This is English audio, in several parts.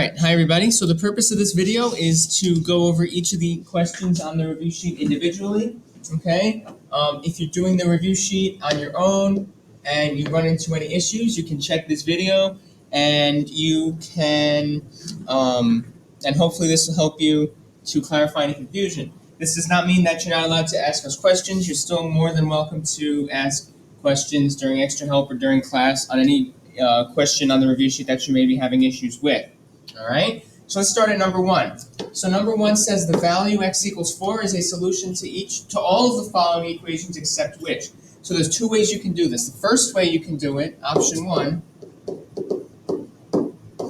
Alright, hi everybody. So the purpose of this video is to go over each of the questions on the review sheet individually, okay? If you're doing the review sheet on your own and you run into any issues, you can check this video and you can, and hopefully this will help you to clarify any confusion. This does not mean that you're not allowed to ask us questions. You're still more than welcome to ask questions during extra help or during class on any question on the review sheet that you may be having issues with. All right, so let's start at number one. So number one says the value x equals 4 is a solution to all of the following equations except which. So there's two ways you can do this. The first way you can do it, option one,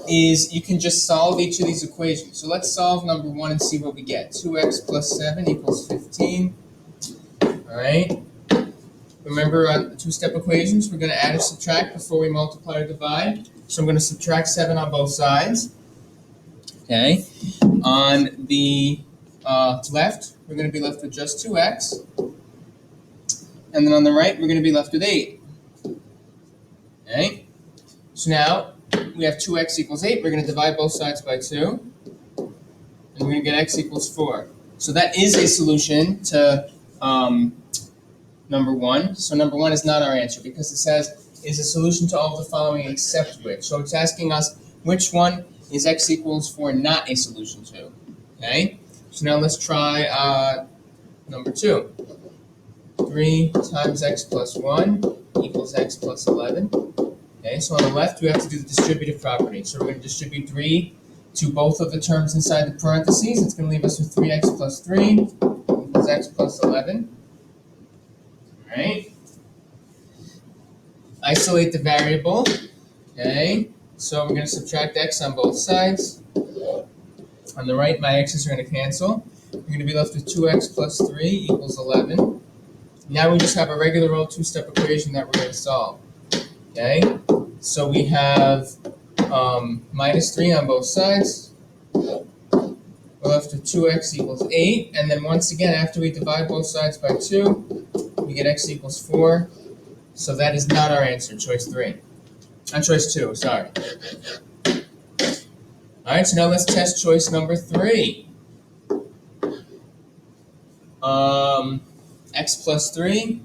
is you can just solve each of these equations. So let's solve number one and see what we get. 2x plus 7 equals 15. All right. Remember on the two-step equations, we're going to add or subtract before we multiply or divide. So I'm going to subtract 7 on both sides. Okay, on the left, we're going to be left with just 2x. And then on the right, we're going to be left with 8. Okay, so now we have 2x equals 8. We're going to divide both sides by 2. And we're going to get x equals 4. So that is a solution to number one. So number one is not our answer because it says is a solution to all of the following except which. So it's asking us which one is x equals 4 not a solution to. Okay, so now let's try number two. 3 times x plus 1 equals x plus 11. Okay, so on the left we have to do the distributive property. So we're going to distribute 3 to both of the terms inside the parentheses. It's going to leave us with 3x plus 3 equals x plus 11. All right. Isolate the variable. Okay. So we're going to subtract x on both sides. On the right, my x's are going to cancel. We're going to be left with 2x plus 3 equals 11. Now we just have a regular old two-step equation that we're going to solve. Okay, so we have minus 3 on both sides. We're left with 2x equals 8. And then once again, after we divide both sides by 2, we get x equals 4. So that is not our answer, choice 3. Choice 2, sorry. All right, so now let's test choice number 3. X plus 3,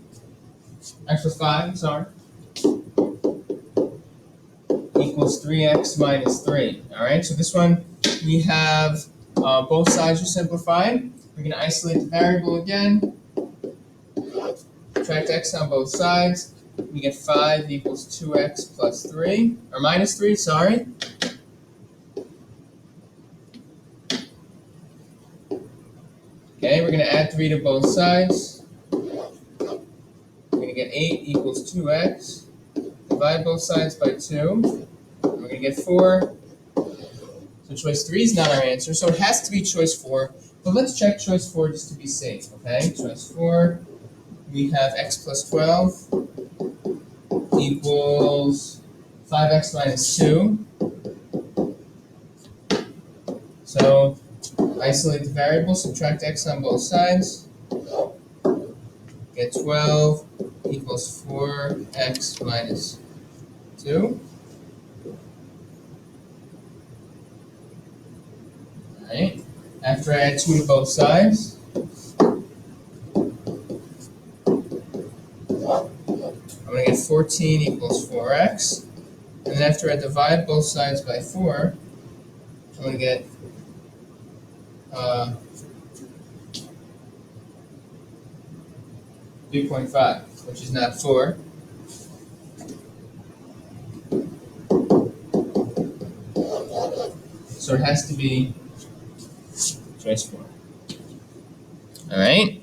x plus 5, sorry, equals 3x minus 3. All right, so this one we have both sides are simplified. We're going to isolate the variable again. Subtract x on both sides. We get 5 equals 2x plus 3, or minus 3, sorry. Okay, we're going to add 3 to both sides. We're going to get 8 equals 2x. Divide both sides by 2. And we're going to get 4. So choice 3 is not our answer, so it has to be choice 4. But let's check choice 4 just to be safe, okay? Choice 4, we have x plus 12. Equals 5x minus 2. So isolate the variable, subtract x on both sides. Get 12 equals 4x minus 2. Alright, after I add 2 to both sides, I'm going to get 14 equals 4x. And then after I divide both sides by 4, I'm going to get 3.5, which is not 4. So it has to be choice 4. All right.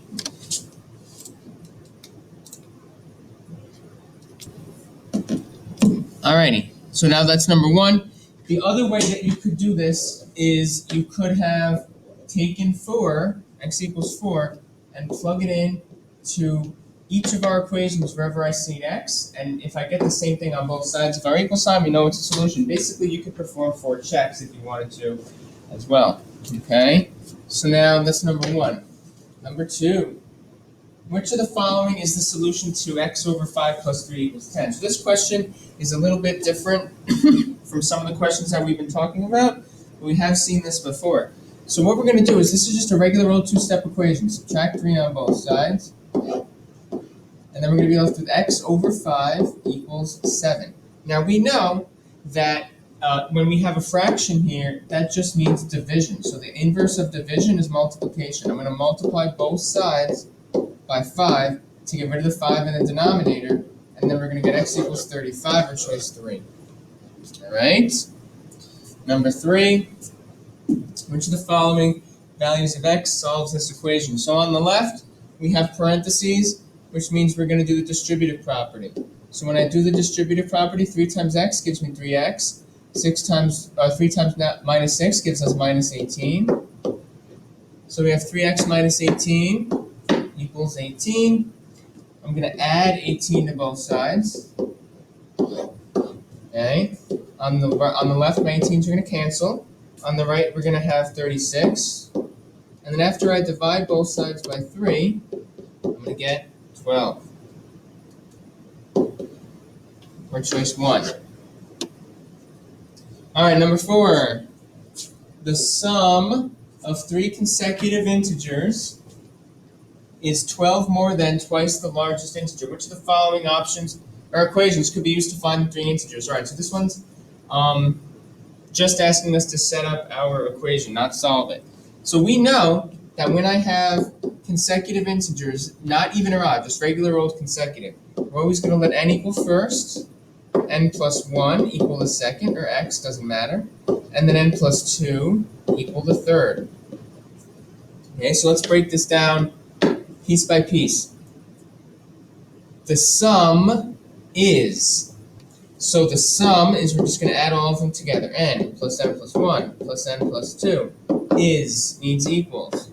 Alrighty, so now that's number one. The other way that you could do this is you could have taken 4, x equals 4, and plug it in to each of our equations wherever I see x, and if I get the same thing on both sides of our equal sign, we know it's a solution. Basically, you could perform 4 checks if you wanted to as well, okay? So now that's number one. Number two. Which of the following is the solution to x over 5 plus 3 equals 10? So this question is a little bit different from some of the questions that we've been talking about. but we have seen this before. So what we're going to do is, this is just a regular old two-step equation. Subtract 3 on both sides. And then we're going to be left with x over 5 equals 7. Now we know that when we have a fraction here, that just means division. So the inverse of division is multiplication. I'm going to multiply both sides by 5 to get rid of the 5 in the denominator. And then we're going to get x equals 35, or choice 3. All right? Number 3, which of the following values of x solves this equation? So on the left, we have parentheses, which means we're going to do the distributive property. So when I do the distributive property, 3 times x gives me 3x. 3 times minus 6 gives us minus 18. So we have 3x minus 18 equals 18. I'm going to add 18 to both sides. Okay. On the left, my 18s are going to cancel. On the right, we're going to have 36. And then after I divide both sides by 3, I'm going to get 12. Or choice 1. All right, number 4. The sum of 3 consecutive integers is 12 more than twice the largest integer. Which of the following options or equations could be used to find 3 integers? All right, so this one's just asking us to set up our equation, not solve it. So we know that when I have consecutive integers, not even or odd, just regular old consecutive, we're always going to let n equal first, n plus 1 equal the second, or x, doesn't matter, and then n plus 2 equal the third. Okay, so let's break this down piece by piece. The sum is, so the sum is, we're just going to add all of them together. N plus 1 plus n plus 2 is means equals.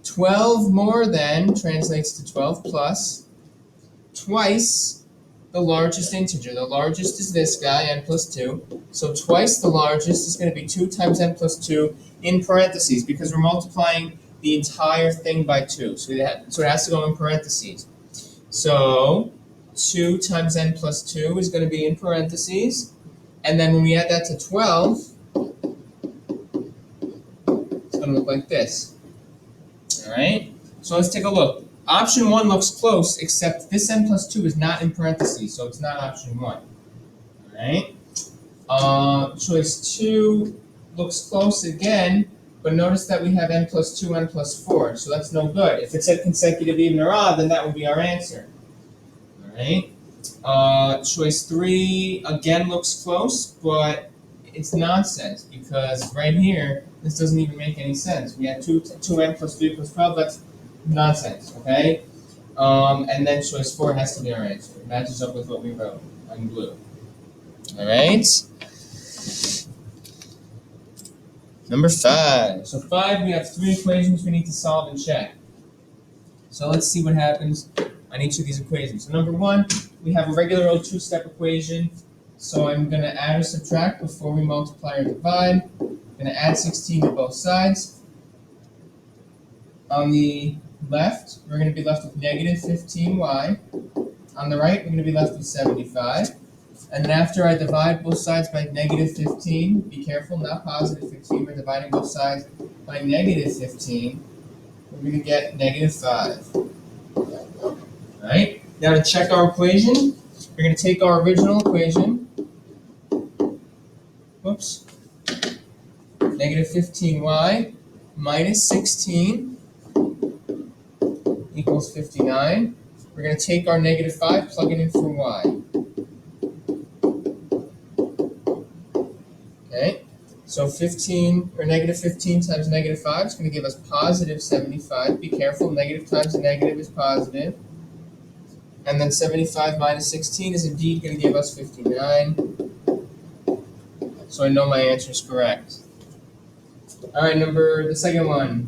12 more than translates to 12 plus twice the largest integer. The largest is this guy, n plus 2. So twice the largest is going to be 2 times n plus 2 in parentheses, because we're multiplying the entire thing by 2. So it has to go in parentheses. So 2 times n plus 2 is going to be in parentheses. And then when we add that to 12, it's going to look like this. All right? So let's take a look. Option 1 looks close, except this n plus 2 is not in parentheses, so it's not option 1. All right? Choice 2 looks close again, but notice that we have n plus 2, n plus 4, so that's no good. If it said consecutive, even, or odd, then that would be our answer. All right? Choice 3 again looks close, but it's nonsense, because right here, this doesn't even make any sense. We had 2n plus 3 plus 12, that's nonsense, okay? And then choice 4 has to be our answer. It matches up with what we wrote on blue. All right? Number 5. So 5, we have 3 equations we need to solve and check. So let's see what happens on each of these equations. So number 1, we have a regular old two-step equation. So I'm going to add or subtract before we multiply or divide. I'm going to add 16 to both sides. On the left, we're going to be left with negative 15y. On the right, we're going to be left with 75. And then after I divide both sides by negative 15, be careful, not positive 15, we're dividing both sides by negative 15, we're going to get negative 5. All right? Now to check our equation, we're going to take our original equation, whoops, negative 15y minus 16 equals 59. We're going to take our negative 5, plug it in for y. Okay, so 15, or negative 15 times negative 5 is going to give us positive 75. Be careful, negative times a negative is positive. And then 75 minus 16 is indeed going to give us 59. So I know my answer is correct. All right, the second one.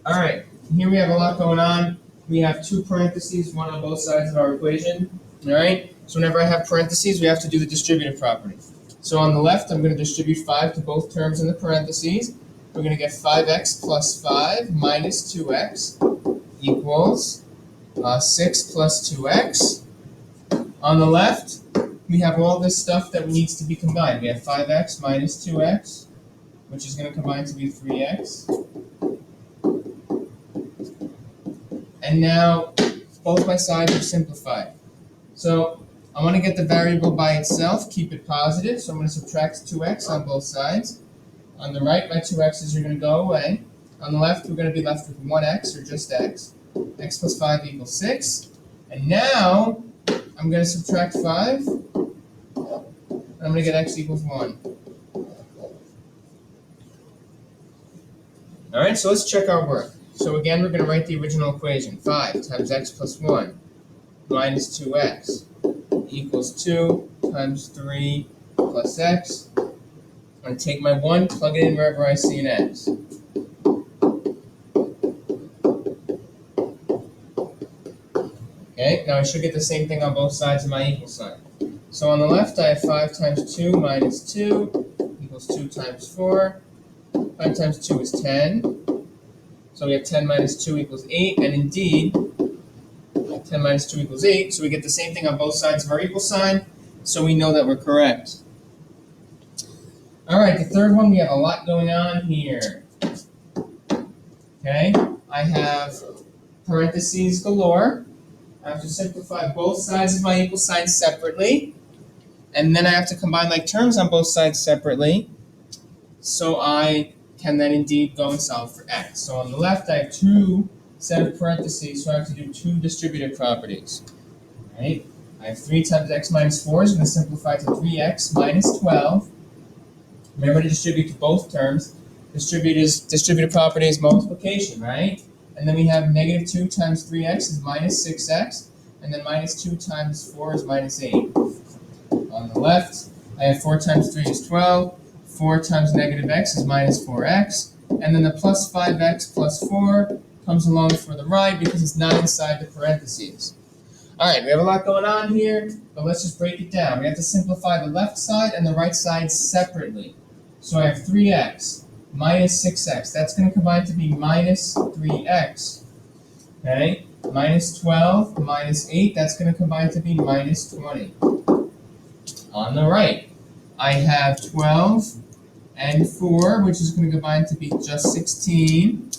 All right, here we have a lot going on. We have 2 parentheses, 1 on both sides of our equation. All right, so whenever I have parentheses, we have to do the distributive property. So on the left, I'm going to distribute 5 to both terms in the parentheses. We're going to get 5x plus 5 minus 2x equals 6 plus 2x. On the left, we have all this stuff that needs to be combined. We have 5x minus 2x, which is going to combine to be 3x. And now both my sides are simplified. So I want to get the variable by itself, keep it positive, so I'm going to subtract 2x on both sides. On the right, my 2x's are going to go away. On the left, we're going to be left with 1x, or just x. X plus 5 equals 6. And now I'm going to subtract 5. And I'm going to get x equals 1. All right, so let's check our work. So again, we're going to write the original equation. 5 times x plus 1 minus 2x equals 2 times 3 plus x. I'm going to take my 1, plug it in wherever I see an x. Okay, now I should get the same thing on both sides of my equal sign. So on the left, I have 5 times 2 minus 2 equals 2 times 4. 5 times 2 is 10. So we have 10 minus 2 equals 8, and indeed, 10 minus 2 equals 8, so we get the same thing on both sides of our equal sign, so we know that we're correct. All right, the third one, we have a lot going on here. Okay, I have parentheses galore. I have to simplify both sides of my equal sign separately, and then I have to combine like terms on both sides separately, so I can then indeed go and solve for x. So on the left, I have 2 set of parentheses, so I have to do 2 distributive properties. Right? I have 3 times x minus 4 is going to simplify to 3x minus 12. Remember to distribute to both terms. Distributive property is multiplication, right? And then we have negative 2 times 3x is minus 6x, and then minus 2 times 4 is minus 8. On the left, I have 4 times 3 is 12. 4 times negative x is minus 4x, and then the plus 5x plus 4 comes along for the ride because it's not inside the parentheses. All right, we have a lot going on here, but let's just break it down. We have to simplify the left side and the right side separately. So I have 3x minus 6x. That's going to combine to be minus 3x. Okay, minus 12 minus 8. That's going to combine to be minus 20. On the right, I have 12 and 4, which is going to combine to be just 16.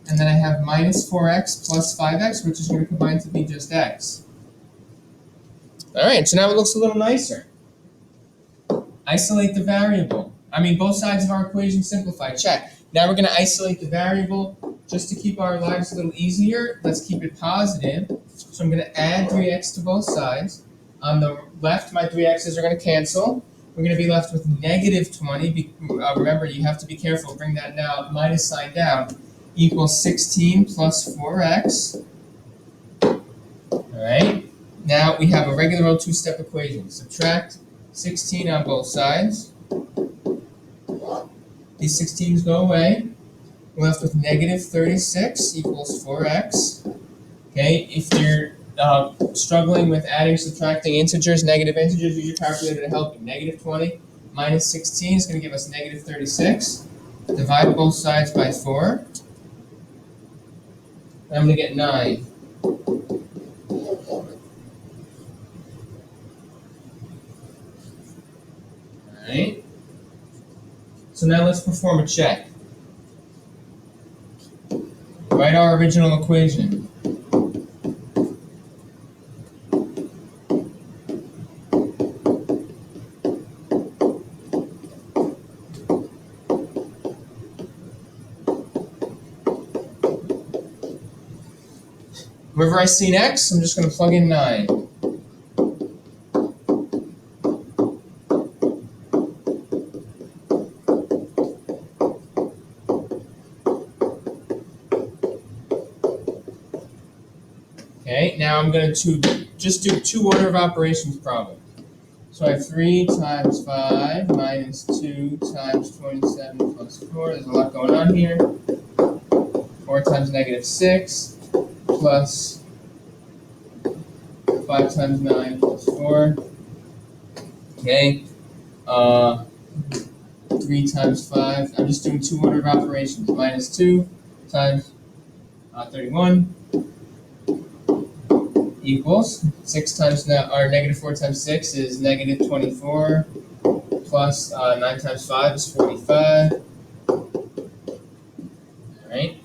And then I have minus 4x plus 5x, which is going to combine to be just x. All right, so now it looks a little nicer. Isolate the variable. Both sides of our equation simplify. Check. Now we're going to isolate the variable just to keep our lives a little easier. Let's keep it positive. So I'm going to add 3x to both sides. On the left, my 3x's are going to cancel. We're going to be left with negative 20. Remember, you have to be careful. Bring that now minus sign down. Equals 16 plus 4x. All right. Now we have a regular old two-step equation. Subtract 16 on both sides. These 16s go away. We're left with negative 36 equals 4x. Okay. If you're struggling with adding, subtracting integers, negative integers, use your calculator to help you. Negative 20 minus 16 is going to give us negative 36. Divide both sides by 4. And I'm going to get 9. Alright. So now let's perform a check. Write our original equation. Wherever I see an x, I'm just going to plug in 9. Okay, now I'm going to just do 2 order of operations problem. So I have 3 times 5 minus 2 times 27 plus 4. There's a lot going on here. 4 times negative 6 plus 5 times 9 plus 4. Okay. 3 times 5. I'm just doing 2 order of operations. Minus 2 times 31. equals 6 times or negative 4 times 6 is negative 24 plus 9 times 5 is 45. All right.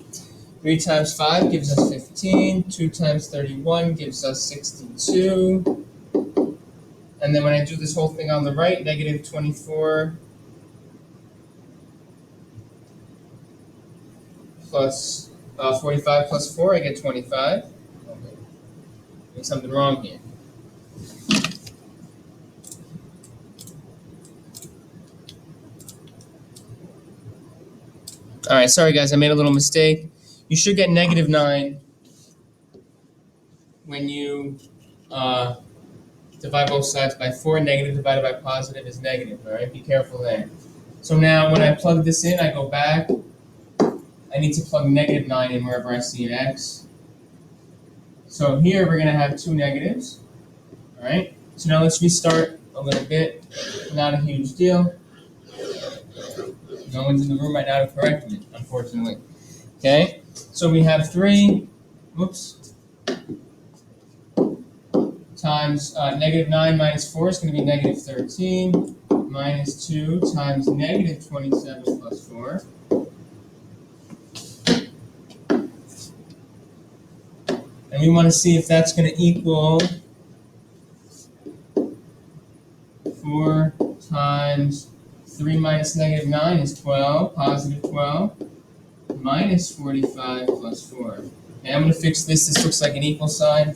3 times 5 gives us 15. 2 times 31 gives us 62. And then when I do this whole thing on the right, negative 24 plus 45 plus 4, I get 25. Okay. Doing something wrong here. All right, sorry guys, I made a little mistake. You should get negative 9 when you divide both sides by 4. Negative divided by positive is negative, all right? Be careful there. So now when I plug this in, I go back. I need to plug negative 9 in wherever I see an x. So here we're going to have 2 negatives, all right? So now let's restart a little bit. Not a huge deal. No one's in the room right now to correct me, unfortunately. Okay, so we have 3, times negative 9 minus 4 is going to be negative 13, minus 2 times negative 27 plus 4. And we want to see if that's going to equal 4 times 3 minus negative 9 is 12, positive 12, minus 45 plus 4. Okay, I'm going to fix this. This looks like an equal sign.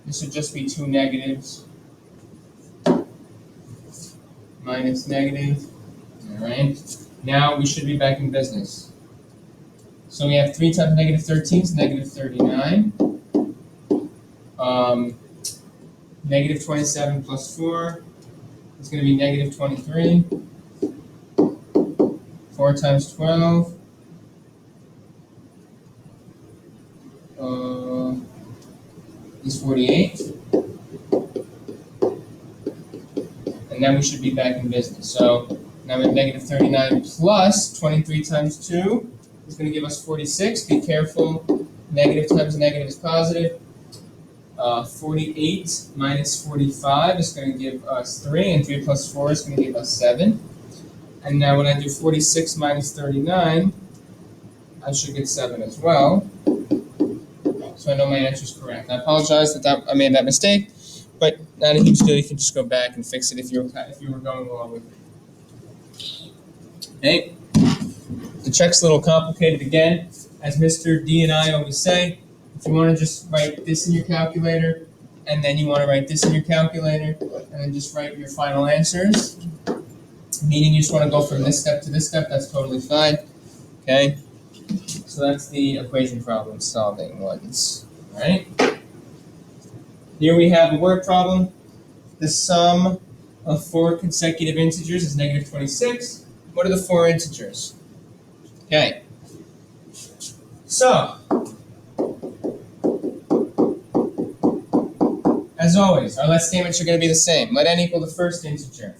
This would just be 2 negatives. Minus negative. All right. Now we should be back in business. So we have 3 times negative 13 is negative 39. Negative 27 plus 4 is going to be negative 23. 4 times 12 is 48. And now we should be back in business. So now we have negative 39 plus 23 times 2 is going to give us 46. Be careful. Negative times negative is positive. 48 minus 45 is going to give us 3, and 3 plus 4 is going to give us 7. And now when I do 46 minus 39, I should get 7 as well. So I know my answer is correct. I apologize that I made that mistake, but not a huge deal. You can just go back and fix it if you were going along with it. Okay. The check's a little complicated again. As Mr. D and I always say, if you want to just write this in your calculator, and then you want to write this in your calculator, and then just write your final answers, meaning you just want to go from this step to this step, that's totally fine. Okay? So that's the equation problem solving ones. All right? Here we have a word problem. The sum of 4 consecutive integers is negative 26. What are the 4 integers? Okay. So, as always, our last statements are going to be the same. Let n equal the first integer.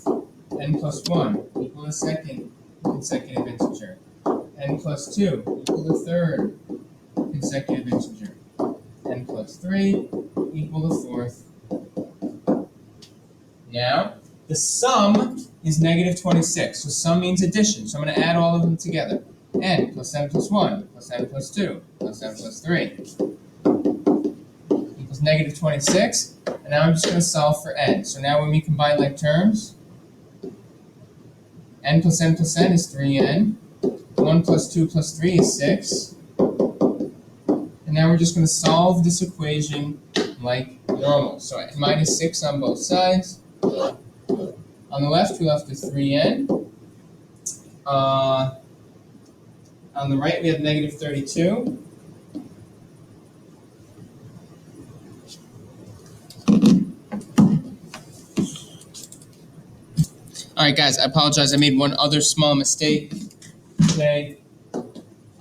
N plus 1 equal the second consecutive integer. N plus 2 equal the third consecutive integer. N plus 3 equal the fourth. Now, the sum is negative 26. So sum means addition. So I'm going to add all of them together. N plus n plus 1 plus n plus 2 plus n plus 3 equals negative 26. And now I'm just going to solve for n. So now when we combine like terms, n plus n plus n is 3n. 1 plus 2 plus 3 is 6. And now we're just going to solve this equation like normal. So minus 6 on both sides. On the left, we're left with 3n. On the right, we have negative 32. All right, guys, I apologize. I made one other small mistake today.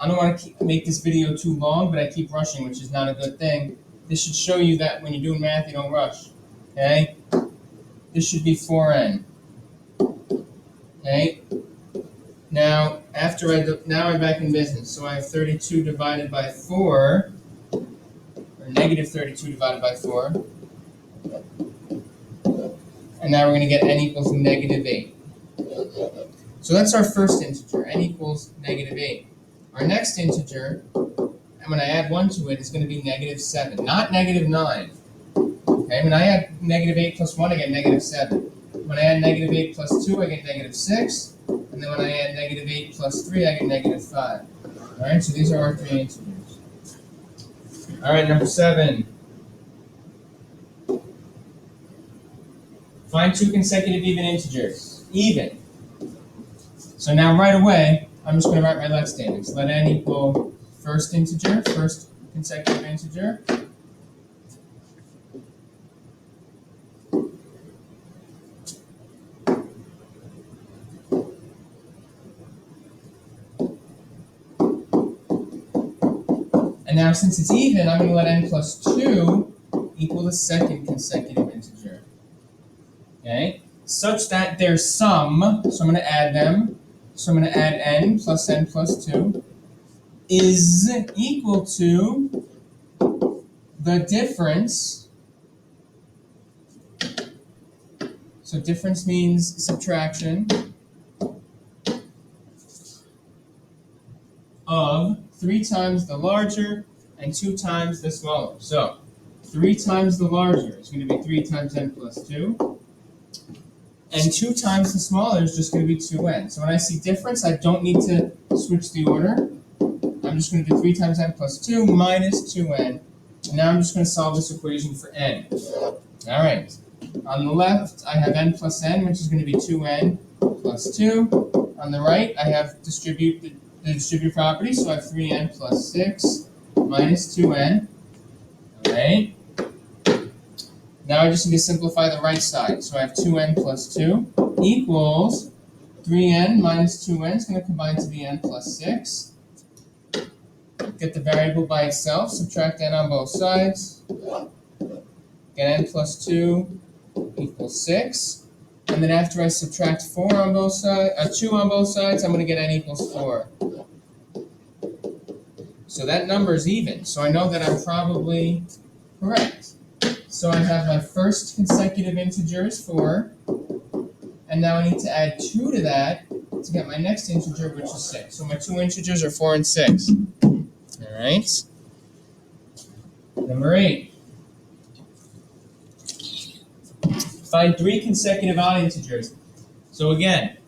I don't want to make this video too long, but I keep rushing, which is not a good thing. This should show you that when you're doing math, you don't rush. Okay? This should be 4n. Okay? Now, now I'm back in business. So I have 32 divided by 4, or negative negative 32 divided by 4. And now we're going to get n equals negative 8. So that's our first integer, n equals negative 8. Our next integer, and when I add 1 to it, is going to be negative 7, not negative 9. Okay, when I add negative 8 plus 1, I get negative 7. When I add negative 8 plus 2, I get negative 6. And then when I add negative 8 plus 3, I get negative 5. Alright, so these are our three integers. Alright, number 7. Find two consecutive even integers. Even. So now right away, I'm just going to write my let statements. Let n equal first integer, first consecutive integer. And now since it's even, I'm going to let n plus 2 equal the second consecutive integer. Okay? Such that their sum, so I'm going to add them, so I'm going to add n plus 2, is equal to the difference. So difference means subtraction of 3 times the larger and 2 times the smaller. So 3 times the larger is going to be 3 times n plus 2. And 2 times the smaller is just going to be 2n. So when I see difference, I don't need to switch the order. I'm just going to do 3 times n plus 2 minus 2n. And now I'm just going to solve this equation for n. All right. On the left, I have n plus n, which is going to be 2n plus 2. On the right, I have the distribute property, so I have 3n plus 6 minus 2n. All right. Now I just need to simplify the right side. So I have 2n plus 2 equals 3n minus 2n is going to combine to be n plus 6. Get the variable by itself, subtract n on both sides. Get n plus 2 equals 6. And then after I subtract 4 on both sides, 2 on both sides, I'm going to get n equals 4. So that number is even. So I know that I'm probably correct. So I have my first consecutive integer is 4, and now I need to add 2 to that to get my next integer, which is 6. So my two integers are 4 and 6. All right. Number 8. Find 3 consecutive odd integers. So again,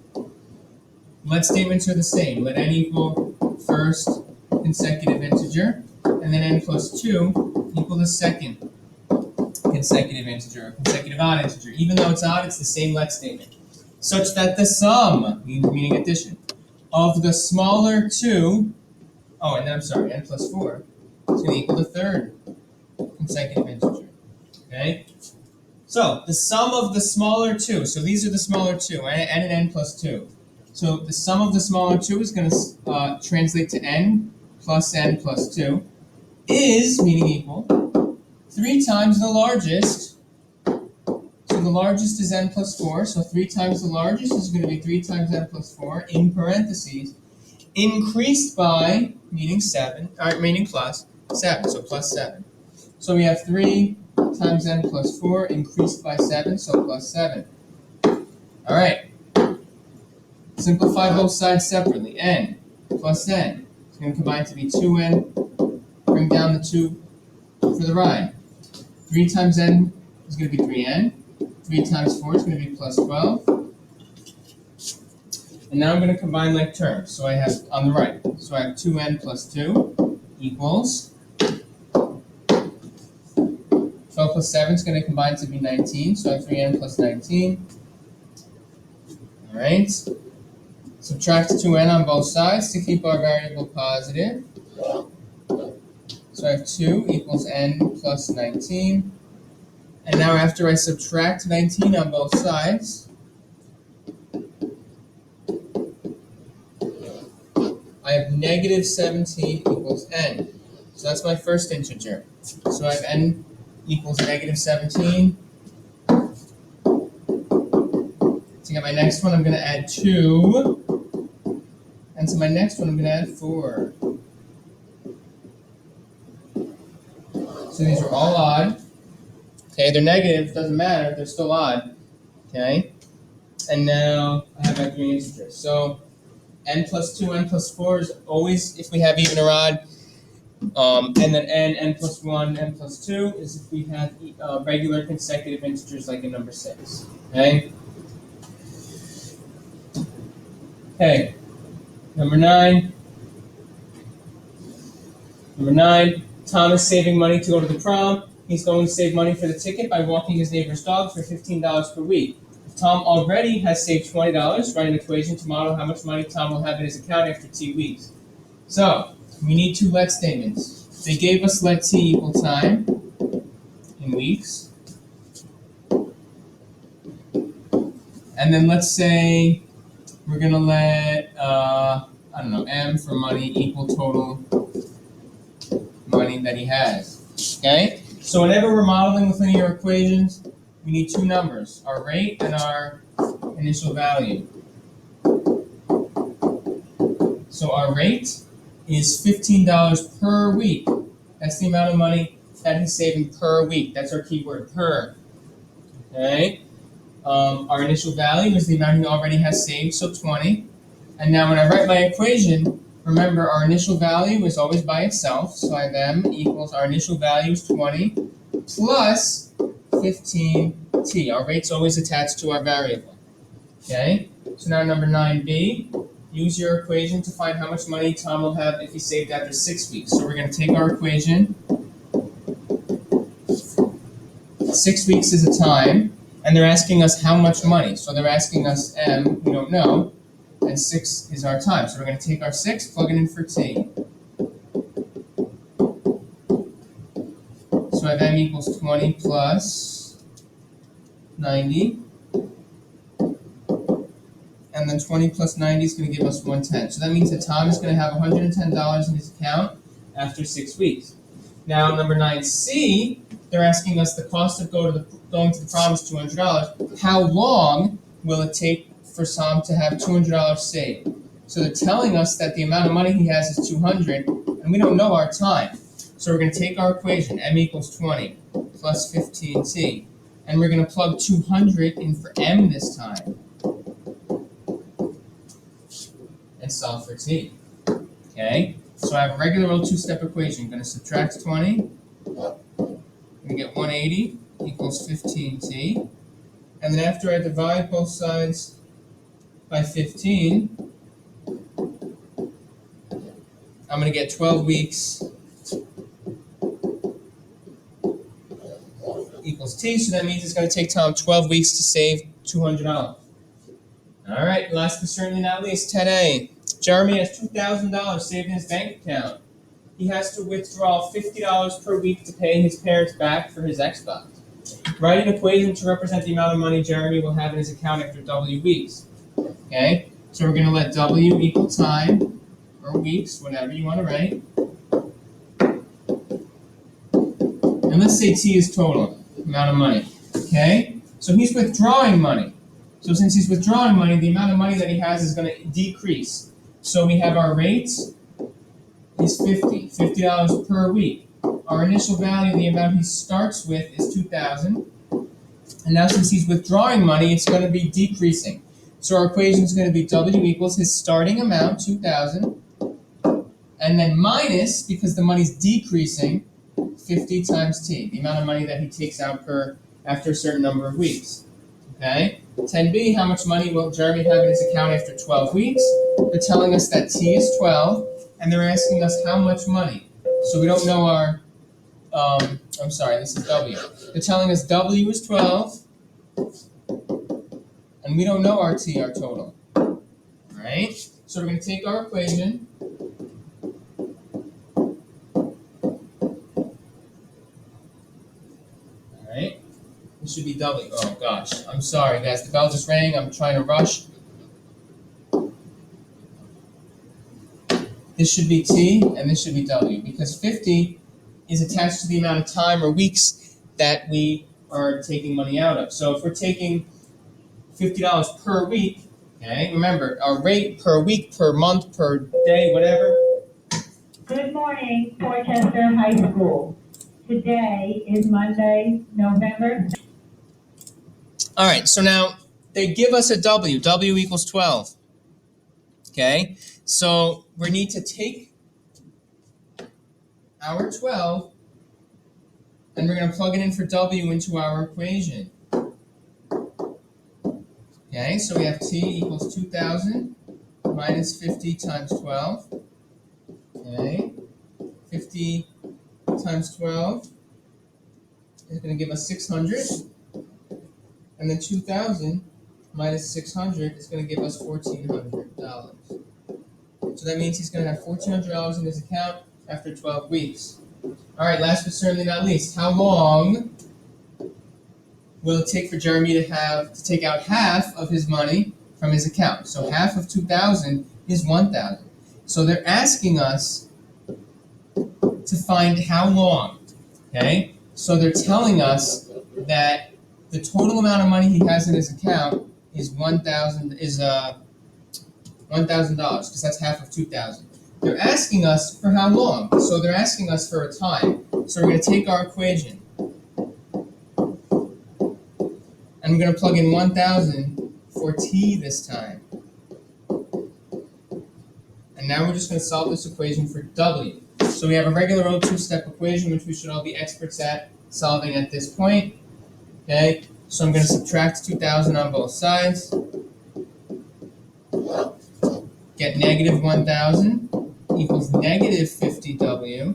let statements are the same. Let n equal first consecutive integer, and then n plus 2 equal the second consecutive integer, or consecutive odd integer. Even though it's odd, it's the same let statement. Such that the sum, meaning addition, of the smaller two, and then I'm sorry, n plus 4, is going to equal the third consecutive integer. Okay? So, the sum of the smaller two, so these are the smaller two, n and n plus 2. So, the sum of the smaller two is going to translate to n plus 2, is, meaning equal, 3 times the largest. So the largest is n plus 4, so 3 times the largest is going to be 3 times n plus 4, in parentheses, increased by, meaning plus 7, so plus 7. So we have 3 times n plus 4 increased by 7, so plus 7. All right. Simplify both sides separately. N plus n is going to combine to be 2n. Bring down the 2 for the right. 3 times n is going to be 3n. 3 times 4 is going to be plus 12. And now I'm going to combine like terms. So I have on the right. So I have 2n plus 2 equals 12 plus 7 is going to combine to be 19. So I have 3n plus 19. All right. Subtract 2n on both sides to keep our variable positive. So I have 2 equals n plus 19. And now after I subtract 19 on both sides, I have negative 17 equals n. So that's my first integer. So I have n equals negative 17. To get my next one, I'm going to add 2. And to my next one, I'm going to add 4. So So these are all odd. Okay, they're negative, doesn't matter, they're still odd. Okay? And now I have my three integers. So n plus 2, n plus 4 is always if we have even or odd. And then n plus 1, n plus 2 is if we have regular consecutive integers like in number 6. Okay? Okay. Number 9. Number 9, Tom is saving money to go to the prom. He's going to save money for the ticket by walking his neighbor's dog for $15 per week. If Tom already has saved $20, write an equation to model how much money Tom will have in his account after T weeks. So, we need two let statements. They gave us let T equal time in weeks. And then let's say we're going to let, M for money equal total money that he has. Okay? So whenever we're modeling with linear equations, we need two numbers, our rate and our initial value. So our rate is $15 per week. That's the amount of money that he's saving per week. That's our keyword, per. Okay? Our initial value is the amount he already has saved, so 20. And now when I write my equation, remember our initial value is always by itself, so I have m equals our initial value is 20 plus 15t. Our rate's always attached to our variable. Okay? So now number 9b, use your equation to find how much money Tom will have if he saved after 6 weeks. So we're going to take our equation. 6 weeks is a time, and they're asking us how much money. So they're asking us m, we don't know, and 6 is our time. So we're going to take our 6, plug it in for t. So I have m equals 20 plus 90. And then 20 plus 90 is going to give us 110. So that means that Tom is going to have $110 in his account after 6 weeks. Now, number 9c, they're asking us the cost of going to the prom is $200. How long will it take for Tom to have $200 saved? So they're telling us that the amount of money he has is 200, and we don't know our time. So we're going to take our equation, m equals 20 plus 15t, and we're going to plug 200 in for m this time, and solve for t. Okay? So I have a regular old two-step equation. I'm going to subtract 20. I'm going to get 180 equals 15t. And then after I divide both sides by 15, I'm going to get 12 weeks equals t. So that means it's going to take Tom 12 weeks to save $200. All right, last but certainly not least, 10a. Jeremy has $2,000 saved in his bank account. He has to withdraw $50 per week to pay his parents back for his Xbox. Write an equation to represent the amount of money Jeremy will have in his account after W weeks. Okay, so we're going to let W equal time, or weeks, whatever you want to write. And let's say T is total amount of money. Okay, so he's withdrawing money. So since he's withdrawing money, the amount of money that he has is going to decrease. So we have our rate is $50 per week. Our initial value, the amount he starts with, is $2,000. And now since he's withdrawing money, it's going to be decreasing. So our equation is going to be W equals his starting amount, $2,000, and then minus, because the money's decreasing, 50 times T, the amount of money that he takes out after a certain number of weeks. Okay? 10b, how much money will Jeremy have in his account after 12 weeks? They're telling us that T is 12, and they're asking us how much money. So we don't know our, this is W. They're telling us W is 12, and we don't know our T, our total. All right? So we're going to take our equation. All right? This should be W. Oh, gosh. I'm sorry, guys. The bell just rang. I'm trying to rush. This should be T, and this should be W, because 50 is attached to the amount of time or weeks that we are taking money out of. So if we're taking $50 per week, okay, remember, our rate per week, per month, per day, whatever. Good morning, Portchester High School. Today is Monday, November. All right, so now they give us a W. W equals 12. Okay, so we need to take our 12 and we're going to plug it in for W into our equation. Okay, so we have T equals 2,000 minus 50 times 12. Okay, 50 times 12 is going to give us 600. And then 2,000 minus 600 is going to give us $1,400. So that means he's going to have $1,400 in his account after 12 weeks. All right, last but certainly not least, how long will it take for Jeremy to take out half of his money from his account? So half of 2,000 is 1,000. So they're asking us to find how long. Okay, so they're telling us that the total amount of money he has in his account is $1,000 because that's half of 2,000. They're asking us for how long, so they're asking us for a time. So we're going to take our equation and we're going to plug in 1,000 for t this time. And now we're just going to solve this equation for w. So we have a regular old two-step equation which we should all be experts at solving at this point. Okay, so I'm going to subtract 2,000 on both sides. Get negative 1,000 equals negative 50w.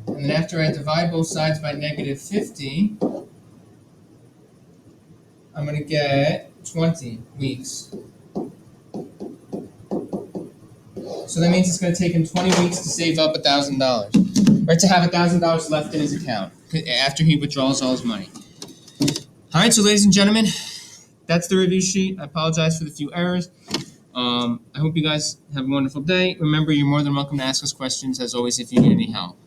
And then after I divide both sides by negative 50, I'm going to get 20 weeks. So that means it's going to take him 20 weeks to save up $1,000. Or to have $1,000 left in his account after he withdraws all his money. All right, so ladies and gentlemen, that's the review sheet. I apologize for the few errors. I hope you guys have a wonderful day. Remember, you're more than welcome to ask us questions, as always, if you need any help.